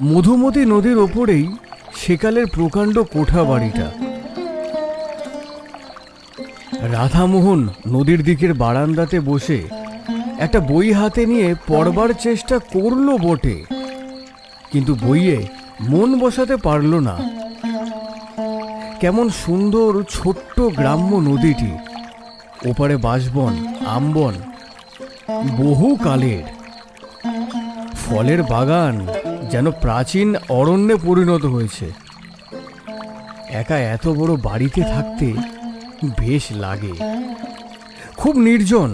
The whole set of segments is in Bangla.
মধুমতি নদীর ওপরেই সেকালের প্রকাণ্ড কোঠা বাড়িটা। রাধামোহন নদীর দিকের বারান্দাতে বসে একটা বই হাতে নিয়ে পড়বার চেষ্টা করলো বটে, কিন্তু বইয়ে মন বসাতে পারল না। কেমন সুন্দর ছোট্ট গ্রাম্য নদীটি, ওপারে বাঁশবন, আমবন, বহু কালের ফলের বাগান যেন প্রাচীন অরণ্যে পরিণত হয়েছে। একা এত বড় বাড়িতে থাকতে বেশ লাগে, খুব নির্জন।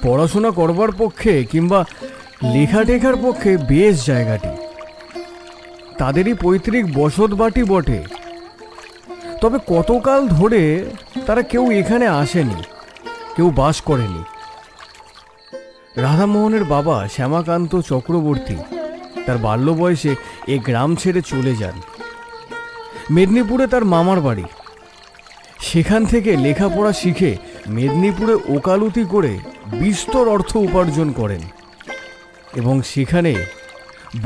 পড়াশোনা করবার পক্ষে কিংবা লেখাটেখার পক্ষে বেশ জায়গাটি। তাদেরই পৈতৃক বসত বাটি বটে, তবে কতকাল ধরে তারা কেউ এখানে আসেনি, কেউ বাস করেনি। রাধামোহনের বাবা শ্যামাকান্ত চক্রবর্তী তার বাল্য বয়সে এ গ্রাম ছেড়ে চলে যান। মেদিনীপুরে তার মামার বাড়ি। সেখান থেকে লেখাপড়া শিখে মেদিনীপুরে ওকালতি করে বিস্তর অর্থ উপার্জন করেন এবং সেখানে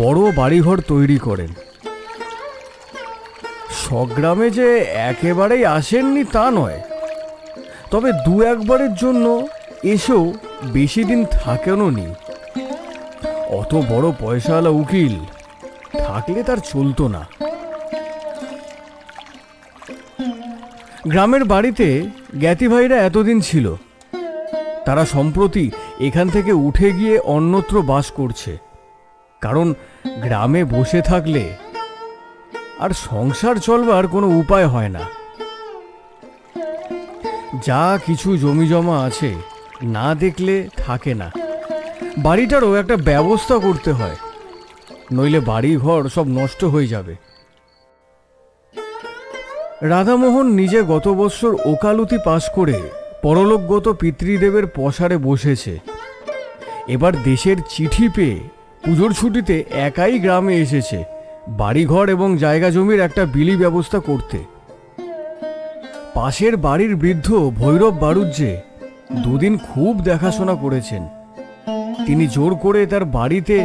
বড় বাড়িঘর তৈরি করেন। স্বগ্রামে যে একেবারেই আসেননি তা নয়, তবে দু একবারের জন্য এসেও বেশি দিন থাকেনও নি। অত বড় পয়সাওয়ালা উকিল থাকলে তার চলতো না। গ্রামের বাড়িতে জ্ঞাতি ভাইরা এতদিন ছিল, তারা সম্প্রতি এখান থেকে উঠে গিয়ে অন্যত্র বাস করছে। কারণ গ্রামে বসে থাকলে আর সংসার চলবার কোনো উপায় হয় না। যা কিছু জমি জমা আছে না দেখলে থাকে না। বাড়িটারও একটা ব্যবস্থা করতে হয়, নইলে বাড়ি ঘর সব নষ্ট হয়ে যাবে। রাধামোহন নিজে গত বছর ওকালতি পাশ করে পরলোকগত পিতৃদেবের পসারে বসেছে। এবার দেশের চিঠি পেয়ে পুজোর ছুটিতে একাই গ্রামে এসেছে বাড়িঘর এবং জায়গা জমির একটা বিলি ব্যবস্থা করতে। পাশের বাড়ির বৃদ্ধ ভৈরব বাড়ুজ্যে দুদিন খুব দেখাশোনা করেছেন। তিনি জোর করে তার বাড়িতে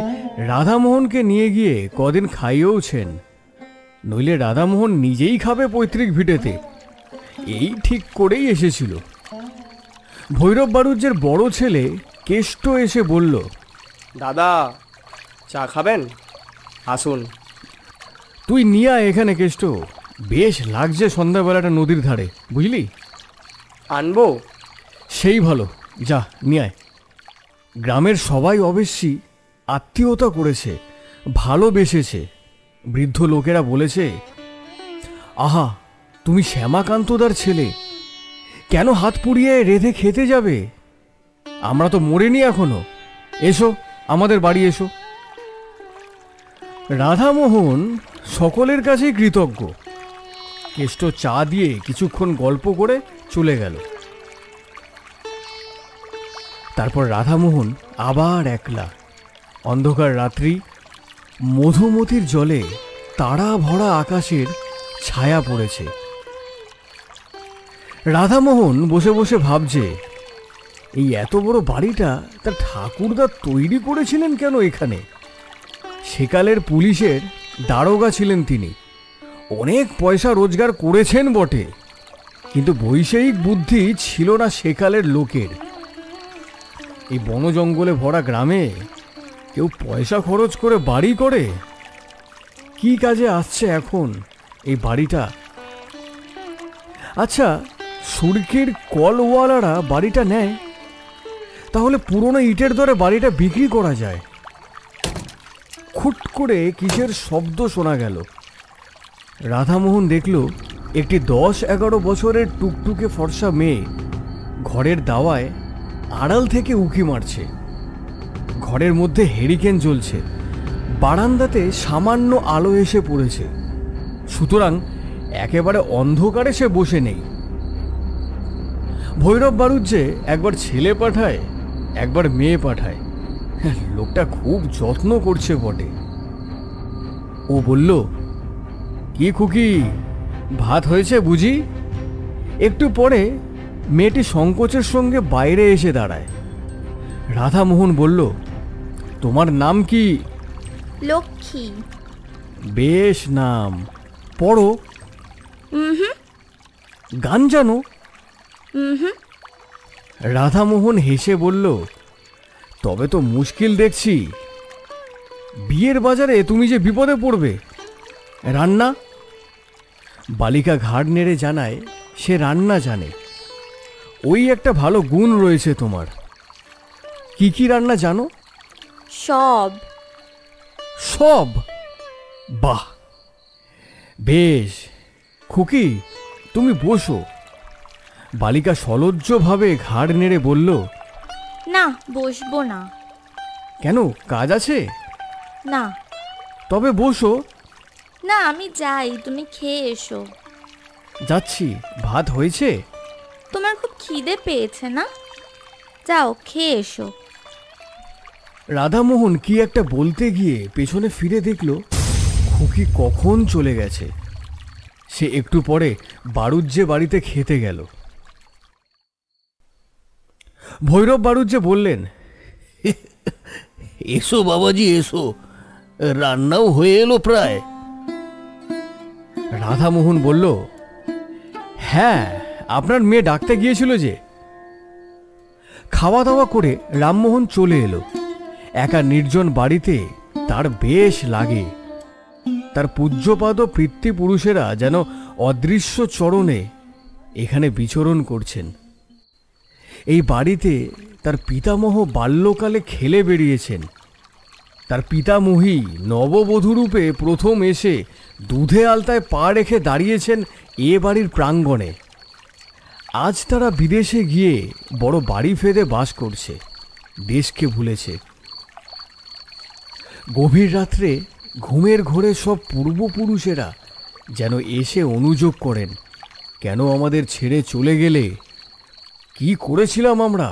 রাধামোহনকে নিয়ে গিয়ে কদিন খাইয়েওছেন, নইলে রাধামোহন নিজেই খাবে পৈতৃক ভিটেতে, এই ঠিক করেই এসেছিল। ভৈরব বাড়ুজ্যের বড় ছেলে কেষ্ট এসে বলল, দাদা চা খাবেন? আসুন। তুই নিয়ে আয় এখানে কেষ্ট, বেশ লাগছে সন্ধ্যাবেলাটা নদীর ধারে, বুঝলি? আনবো? সেই ভালো, যা নিয়ে আয়। গ্রামের সবাই অবশ্যই আত্মীয়তা করেছে, ভালোবেসেছে। বৃদ্ধ লোকেরা বলেছে, আহা তুমি শ্যামাকান্তদার ছেলে, কেন হাত পুড়িয়ে রেঁধে খেতে যাবে? আমরা তো মরিনি এখনো, এসো আমাদের বাড়ি এসো। রাধামোহন সকলের কাছেই কৃতজ্ঞ। কেষ্ট চা দিয়ে কিছুক্ষণ গল্প করে চলে গেল। তারপর রাধামোহন আবার একলা। অন্ধকার রাত্রি, মধুমতির জলে তারা ভরা আকাশের ছায়া পড়েছে। রাধামোহন বসে বসে ভাবছে, এই এত বড় বাড়িটা তার ঠাকুরদা তৈরি করেছিলেন কেন এখানে? সেকালের পুলিশের দারোগা ছিলেন তিনি, অনেক পয়সা রোজগার করেছেন বটে, কিন্তু বৈষয়িক বুদ্ধি ছিল না সেকালের লোকের। এই বন জঙ্গলে ভরা গ্রামে কেউ পয়সা খরচ করে বাড়ি করে? কি কাজে আসছে এখন এই বাড়িটা? আচ্ছা, সুরকির কলওয়ালারা বাড়িটা নেয়, তাহলে পুরনো ইটের দরে বাড়িটা বিক্রি করা যায়। খুট করে কিসের শব্দ শোনা গেল। রাধামোহন দেখল একটি 10-11 বছরের টুকটুকে ফর্সা মেয়ে ঘরের দাওয়ায় আড়াল থেকে উঁকি মারছে। ঘরের মধ্যে হেরিকেন জ্বলছে, বারান্দাতে সামান্য আলো এসে পড়েছে, সুতরাং একেবারে অন্ধকারে সে বসে নেই। ভৈরব বাড়ুজ্যে একবার ছেলে পাঠায়, একবার মেয়ে পাঠায়। লোকটা খুব যত্ন করছে বটে। ও বলল, কি খুকি, ভাত হয়েছে বুঝি? একটু পরে মেয়েটি সংকোচের সঙ্গে বাইরে এসে দাঁড়ায়। রাধামোহন বলল, তোমার নাম কি? লক্ষ্মী। বেশ নাম, পড়ো। গান জানো? রাধামোহন হেসে বলল, তবে তো মুশকিল দেখছি। বিয়ের বাজারে তুমি যে বিপদে পড়বে। রান্না? বালিকা ঘাড় নেড়ে জানায় সে রান্না জানে। ওই একটা ভালো গুণ রয়েছে তোমার। কি কি রান্না জানো? সব। সব? বাহ, বেশ। খুকি, তুমি বসো। বালিকা সলজ্জভাবে ঘাড় নেড়ে বলল, না, বসবো না। কেন, কাজ আছে? না। তবে বসো। না, আমি যাই, তুমি খেয়ে এসো। যাচ্ছি। ভাত হয়েছে? তোমার খুব খিদে পেয়েছে না? যাও, খেয়ে এসো। রাধামোহন কি একটা বলতে গিয়ে পেছনে ফিরে দেখল খুকি কখন চলে গেছে। সে একটু পরে বাড়ুজ্যে বাড়িতে খেতে গেল। ভৈরব বাড়ুজ্যে বললেন, এসো বাবাজি এসো, রান্নাও হয়ে এলো প্রায়। রাধামোহন বলল, হ্যাঁ, আপনার মেয়ে ডাকতে গিয়েছিল যে। খাওয়া দাওয়া করে রামমোহন চলে এলো। একা নির্জন বাড়িতে তার বেশ লাগে। তার পূজ্যপাদ পিতৃপুরুষেরা যেন অদৃশ্য চরণে এখানে বিচরণ করছেন। এই বাড়িতে তার পিতামহ বাল্যকালে খেলে বেরিয়েছেন। তার পিতামহী নববধূরূপে প্রথম এসে দুধে আলতায় পা রেখে দাঁড়িয়েছেন এ বাড়ির প্রাঙ্গণে। আজ তারা বিদেশে গিয়ে বড় বাড়ি ফেরে বাস করছে, দেশকে ভুলেছে। গভীর রাত্রে ঘুমের ঘোরে সব পূর্বপুরুষেরা যেন এসে অনুযোগ করেন, কেন আমাদের ছেড়ে চলে গেলে? কি করেছিলাম আমরা?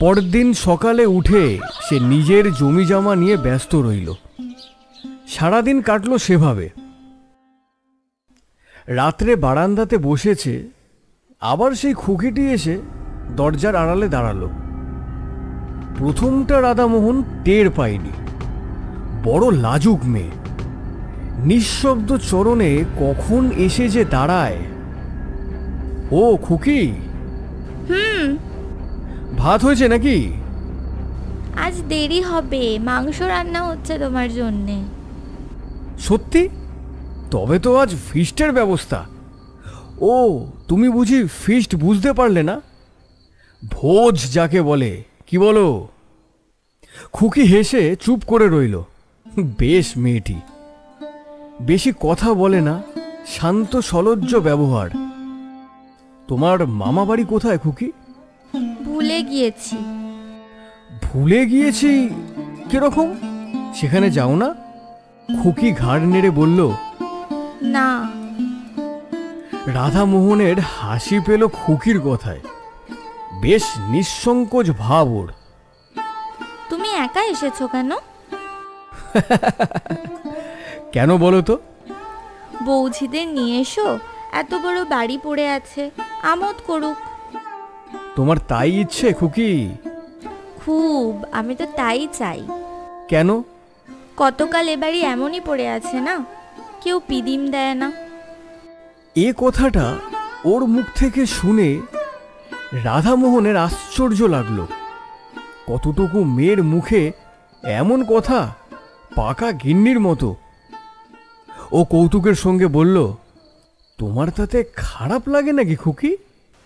পরদিন সকালে উঠে সে নিজের জমি জমা নিয়ে ব্যস্ত রইল। সারাদিন কাটল সেভাবে। রাত্রে বারান্দাতে বসেছে, আবার সেই খুকিটি এসে দরজার আড়ালে দাঁড়ালো। প্রথমটা রাধামোহন টের পায়নি। বড় লাজুক মেয়ে, নিঃশব্দ চরণে কখন এসে যে দাঁড়ায়। ও খুকি, ভাত হয়েছে নাকি? আজ দেরি হবে, মাংস রান্না হচ্ছে তোমার জন্যে। সত্যি? তবে তো আজ ফিস্টের ব্যবস্থা। ও, তুমি বুঝি ফিস্ট বুঝতে পারলে না? ভোজ যাকে বলে, কি বলো? খুকি হেসে চুপ করে রইল। বেশ মেয়েটি, বেশি কথা বলে না, শান্ত সলজ্জ ব্যবহার। তোমার মামা বাড়ি কোথায় খুকি? ভুলে গিয়েছি। ভুলে গিয়েছি? কিরকম? সেখানে যাও না? খুকি ঘাড় নেড়ে বলল, না। রাধামোহনের হাসি পেল খুকির কথায়। বেশ নিঃসংকোচ ভাব ওর। তুমি একা এসেছো কেন? কেন বলো তো? বৌঝিদের নিয়ে এসো, এত বড় বাড়ি পড়ে আছে, আমোদ করুক। তোমার তাই ইচ্ছে খুকি? খুব, আমি তো তাই চাই। কেন? কতকাল এ বাড়ি এমনই পড়ে আছে না, কেউ পিদিম দেয় না। এ কথাটা ওর মুখ থেকে শুনে রাধামোহনের আশ্চর্য লাগলো। কতটুকু মেয়ের মুখে এমন কথা, পাকা গিন্নির মতো। ও কৌতুকের সঙ্গে বলল, তোমার তাতে খারাপ লাগে নাকি খুকি?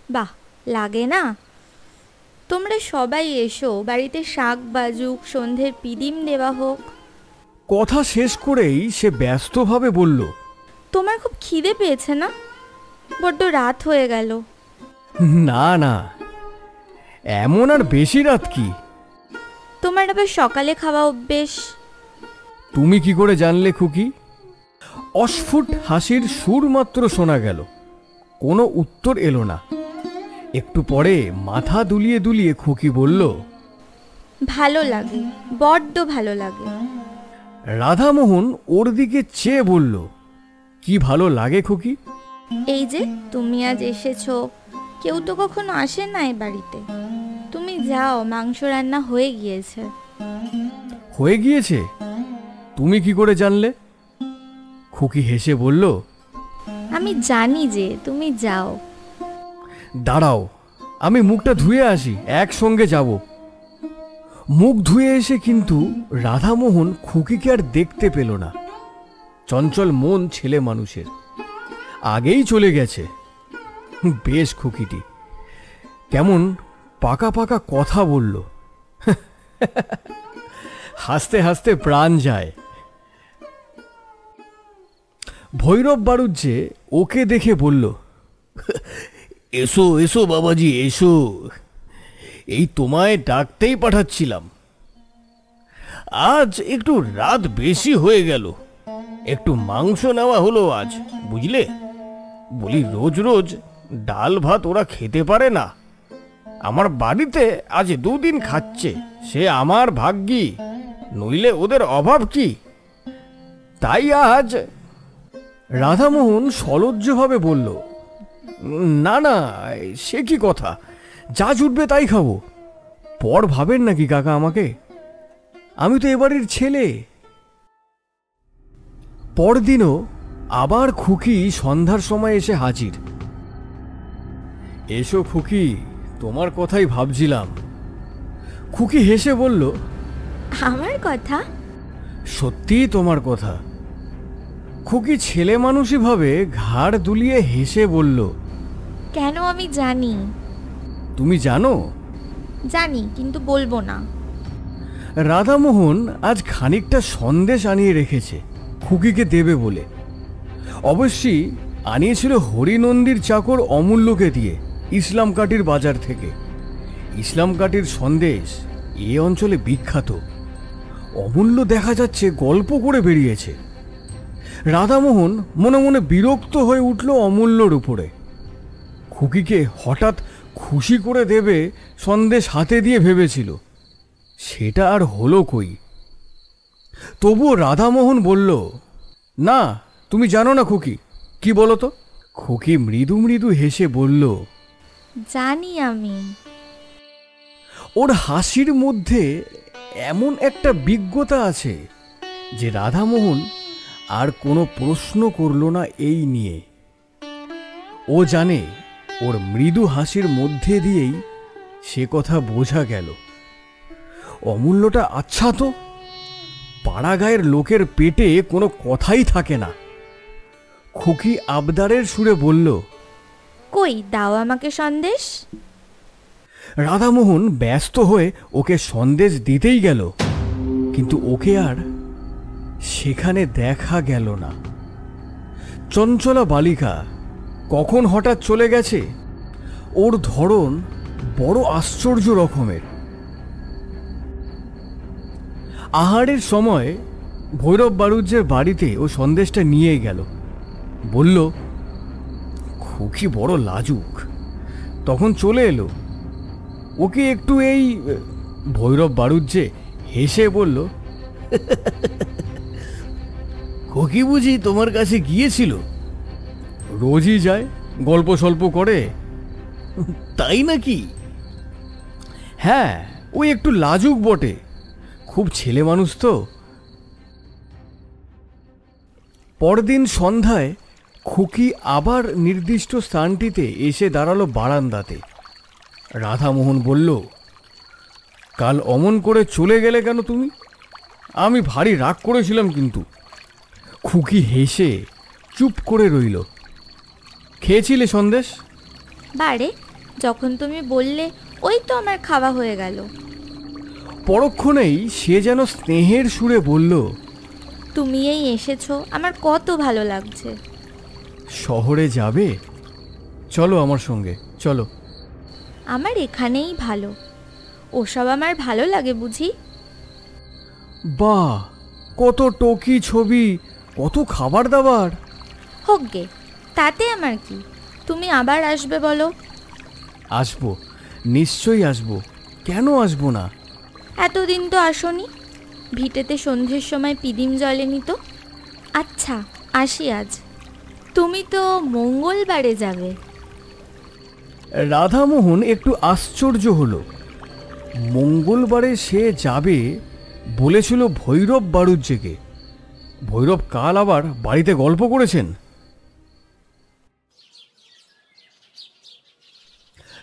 বাহ, লাগে না? তোমরা সবাই এসো, বাড়িতে শাক বাজুক, সন্ধ্যের পিদিম দেওয়া হোক। কথা শেষ করেই সে ব্যস্তভাবে বলল, তোমার খুব খিদে পেয়েছে না? বড্ড রাত হয়ে গেল। না না, এমন আর বেশি রাত কি? তোমার আবার সকালে খাওয়া অভ্যেস। তুমি কি করে জানলে খুকি? অস্ফুট হাসির সুর মাত্র শোনা গেল, কোনো উত্তর এলো না। একটু পরে মাথা দুলিয়ে দুলিয়ে খুকি বলল, ভালো লাগে, বড্ড ভালো লাগে। রাধামোহন ওর দিকে চেয়ে বলল, কি ভালো লাগে খুকি? এই যে তুমি আজ এসেছো, কেউ তো কখনো আসে না এ বাড়িতে। তুমি যাও, মাংস রান্না হয়ে গিয়েছে। হয়ে গিয়েছে? তুমি কি করে জানলে? খুকি হেসে বলল, আমি জানি যে তুমি যাও। দাঁড়াও, আমি মুখটা ধুয়ে আসি, একসঙ্গে যাব। মুখ ধুয়ে এসে কিন্তু রাধামোহন খুকিকে আর দেখতে পেল না। চঞ্চল মন ছেলে মানুষের, আগেই চলে গেছে। বেশ খুকিটি কেমন পাকা পাকা কথা বলল, হাসতে হাসতে প্রাণ যায়। ভৈরব বাড়ুজ্যে ওকে দেখে বলল, এসো এসো বাবাজি এসো, এই তোমায় ডাকতেই পাঠাচ্ছিলাম। আজ একটু রাত বেশি হয়ে গেল, একটু মাংস নেওয়া হলো আজ, বুঝলে? বলি রোজ রোজ ডাল ভাত ওরা খেতে পারে না। আমার বাড়িতে আজ 2 দিন খাচ্ছে, সে আমার ভাগ্যি, নইলে ওদের অভাব কি? তাই আজ। রাধামোহন সলজ্জভাবে বলল, না না, সে কি কথা, যা জুটবে তাই খাবো। পর ভাবেন নাকি কাকা আমাকে? আমি তো এবারের ছেলে। পরদিনও আবার খুকি সন্ধ্যার সময় এসে হাজির। এসো খুকি, তোমার কথাই ভাবছিলাম। খুকি হেসে বলল, আমার কথা? সত্যিই তোমার কথা। খুকি ছেলে মানুষই ভাবে ঘাড় দুলিয়ে হেসে বলল, কেন আমি জানি। তুমি জানো? জানি, কিন্তু বলবো না। রাধামোহন আজ খানিকটা সন্দেশ আনিয়ে রেখেছে খুকিকে দেবে বলে। অবশ্যই আনিয়েছিল হরিনন্দীর চাকর অমূল্যকে দিয়ে, ইসলামকাটির বাজার থেকে। ইসলামকাটির সন্দেশ এ অঞ্চলে বিখ্যাত। অমূল্য দেখা যাচ্ছে গল্প করে বেরিয়েছে। রাধামোহন মনে মনে বিরক্ত হয়ে উঠল অমূল্যর উপরে। খুকিকে হঠাৎ খুশি করে দেবে সন্দেশ হাতে দিয়ে ভেবেছিল, সেটা আর হলো কই। তবুও রাধামোহন বলল, না তুমি জানো না খুকি। কি বলো তো? খুকি মৃদু মৃদু হেসে বলল, জানি আমি। ওর হাসির মধ্যে এমন একটা বিজ্ঞতা আছে যে রাধামোহন আর কোনো প্রশ্ন করল না এই নিয়ে। ও জানে ওর মৃদু হাসির মধ্যে দিয়েই সে কথা বোঝা গেল। অমূল্যটা আচ্ছা তো, পাড়াগাঁয়ের লোকের পেটে কোনো কথাই থাকে না। খুকি আবদারের সুরে বলল, কই দাও আমাকে সন্দেশ। রাধামোহন ব্যস্ত হয়ে ওকে সন্দেশ দিতেই গেল, কিন্তু ওকে আর সেখানে দেখা গেল না। চঞ্চলা বালিকা কখন হঠাৎ চলে গেছে, ওর ধরন বড় আশ্চর্য রকমের। আহারের সময় ভৈরব বাড়ুজ্যের বাড়িতে ও সন্দেশটা নিয়ে গেল। বলল, খুকি বড় লাজুক। তখন চলে এলো। ওকে একটু এই। ভৈরব বাড়ুজ্যে হেসে বলল, খুকি বুঝি তোমার কাছে গিয়েছিল? রোজই যায়, গল্প সল্প করে। তাই নাকি? হ্যাঁ, ওই একটু লাজুক বটে, খুব ছেলে মানুষ তো। পরদিন সন্ধ্যায় খুকি আবার নির্দিষ্ট স্থানটিতে এসে দাঁড়ালো বারান্দাতে। রাধামোহন বলল, কাল অমন করে চলে গেলে কেন তুমি? আমি ভারী রাগ করেছিলাম কিন্তু। খুকি হেসে চুপ করে রইল। খেয়েছিলে সন্দেশ? বারে, যখন তুমি বললে ওই তো আমার খাওয়া হয়ে গেল। পরক্ষণেই সে যেন স্নেহের সুরে বলল, তুমি এই এসেছো, আমার কত ভালো লাগছে। শহরে যাবে? চলো আমার সঙ্গে, চলো। আমার এখানেই ভালো। ওসব আমার ভালো লাগে বুঝি? বাহ, কত টকি ছবি, কত খাবার দাবার। হোক গে, তাতে আমার কি। তুমি আবার আসবে বলো? আসবো, নিশ্চয়ই আসবো, কেন আসবো না। এতদিন তো আসোনি। ভিটেতে সন্ধ্যের সময় পিদিম জ্বলেনি তো। আচ্ছা, আসি আজ। তুমি তো মঙ্গলবারে যাবে। রাধামোহন একটু আশ্চর্য হলো। মঙ্গলবারে সে যাবে বলেছিল ভৈরব বাড়ুজ্যেকে। ভৈরব কাল আবার বাড়িতে গল্প করেছেন।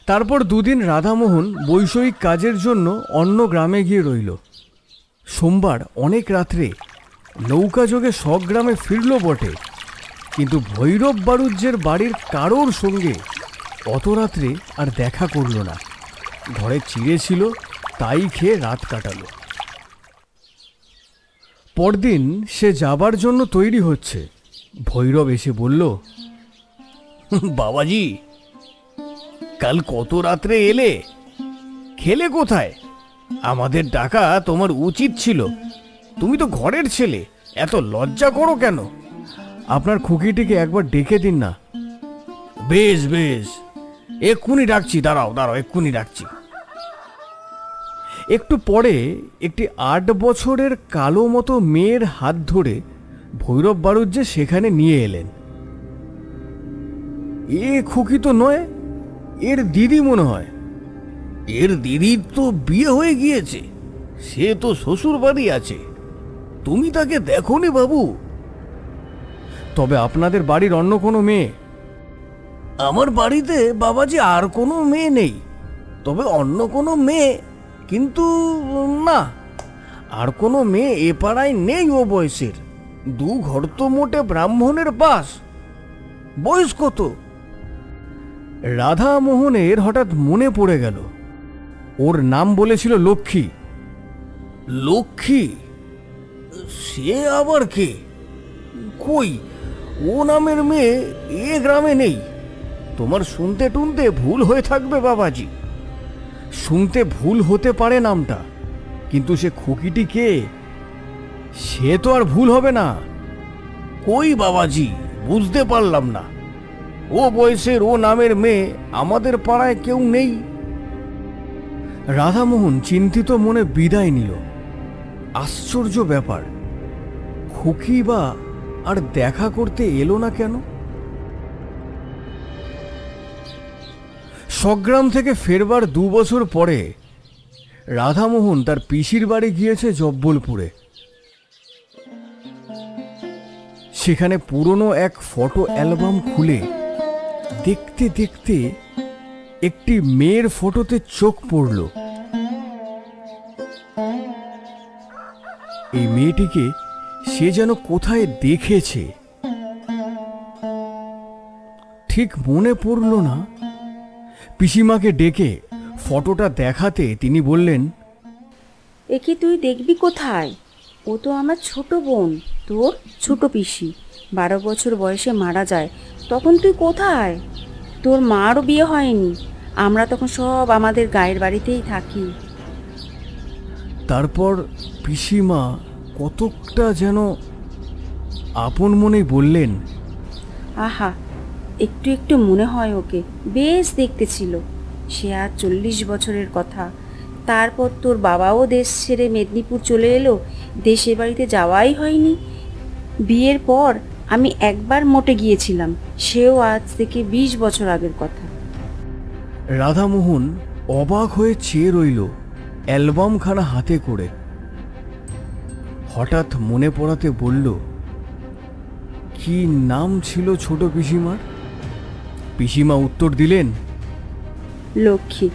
তারপর দুদিন রাধামোহন বৈষয়িক কাজের জন্য অন্য গ্রামে গিয়ে রইল। সোমবার অনেক রাত্রে নৌকাযোগে স্বগ্রামে ফিরল বটে, কিন্তু ভৈরব বাড়ুজ্যের বাড়ির কারোর সঙ্গে অত রাত্রে আর দেখা করল না। ঘরে চিড়ে ছিল, তাই খেয়ে রাত কাটালো। পরদিন সে যাবার জন্য তৈরি হচ্ছে। ভৈরব এসে বলল, বাবাজি, কাল কত রাত্রে এলে? খেলে কোথায়? আমাদের ডাকা তোমার উচিত ছিল। তুমি তো ঘরের ছেলে, এত লজ্জা করো কেন? আপনার খুকিটিকে একবার ডেকে দিন না। বেশ বেশ, এক্ষুনি ডাকছি, দাঁড়াও দাঁড়াও, এক্ষুনি ডাকছি। একটু পরে একটি 8 বছরের কালো মতো মেয়ের হাত ধরে ভৈরব বাড়ুজ্যে সেখানে নিয়ে এলেন। এ খুকি তো নয়, এর দিদি মনে হয়। এর দিদির তো বিয়ে হয়ে গিয়েছে, সে তো শ্বশুর বাড়ি আছে। তুমি তাকে দেখোনি বাবু? তবে আপনাদের বাড়ির অন্য কোনো মেয়ে? আমার বাড়িতে বাবাজি আর কোনো মেয়ে নেই, তবে অন্য কোনো মেয়ে, কিন্তু না, আর কোনো মেয়ে এ পাড়ায় নেই ও বয়সের। 2 ঘর তো মোটে ব্রাহ্মণের বাস। বয়স কত? রাধামোহনের হঠাৎ মনে পড়ে গেল, ওর নাম বলেছিল লক্ষ্মী। লক্ষ্মী? সে আবার কে? কই, ও নামের মেয়ে এ গ্রামে নেই। তোমার শুনতে টুনতে ভুল হয়ে থাকবে বাবাজি। শুনতে ভুল হতে পারে নামটা, কিন্তু সে খুকিটি কে সে তো আর ভুল হবে না। কই বাবাজি, বুঝতে পারলাম না। ও বয়সের ও নামের মেয়ে আমাদের পাড়ায় কেউ নেই। রাধামোহন চিন্তিত মনে বিদায় নিল। আশ্চর্য ব্যাপার, খুকি বা আর দেখা করতে এলো না কেন? স্বগ্রাম থেকে ফেরবার 2 বছর পরে রাধামোহন তার পিসির বাড়ি গিয়েছে জব্বলপুরে। সেখানে পুরনো এক ফটো অ্যালবাম খুলে দেখতে দেখতে একটি মেয়ের ফটোতে চোখ পড়ল। এই মেয়েটিকে সে যেন কোথায় দেখেছে, ঠিক মনে পড়ল না। পিসিমাকে ডেকে ফটোটা দেখাতে তিনি বললেন, একে তুই দেখবি কোথায়? ও তো আমার ছোট বোন, তোর ছোট পিসি। 12 বছর বয়সে মারা যায়, তখন তুই কোথায়? তোর মারও বিয়ে হয়নি, আমরা তখন সব আমাদের গায়ের বাড়িতেই থাকি। তারপর পিসিমা কতকটা যেন আপন মনেই বললেন, আহা, একটু একটু মনে হয় ওকে, বেশ দেখতে ছিল। সে আর 40 বছরের কথা। তারপর তোর বাবাও দেশ ছেড়ে মেদিনীপুর চলে এলো, দেশের বাড়িতে যাওয়াই হয়নি। বিয়ের পর আমি একবার মোটে গিয়েছিলাম, সেও আজ থেকে 20 বছর আগের কথা। রাধামোহন অবাক হয়ে চেয়ে রইল অ্যালবামখানা হাতে করে। হঠাৎ মনে পড়াতে বলল, কি নাম ছিল ছোট পিসিমার? পিসিমা উত্তর দিলেন, লক্ষ্মী।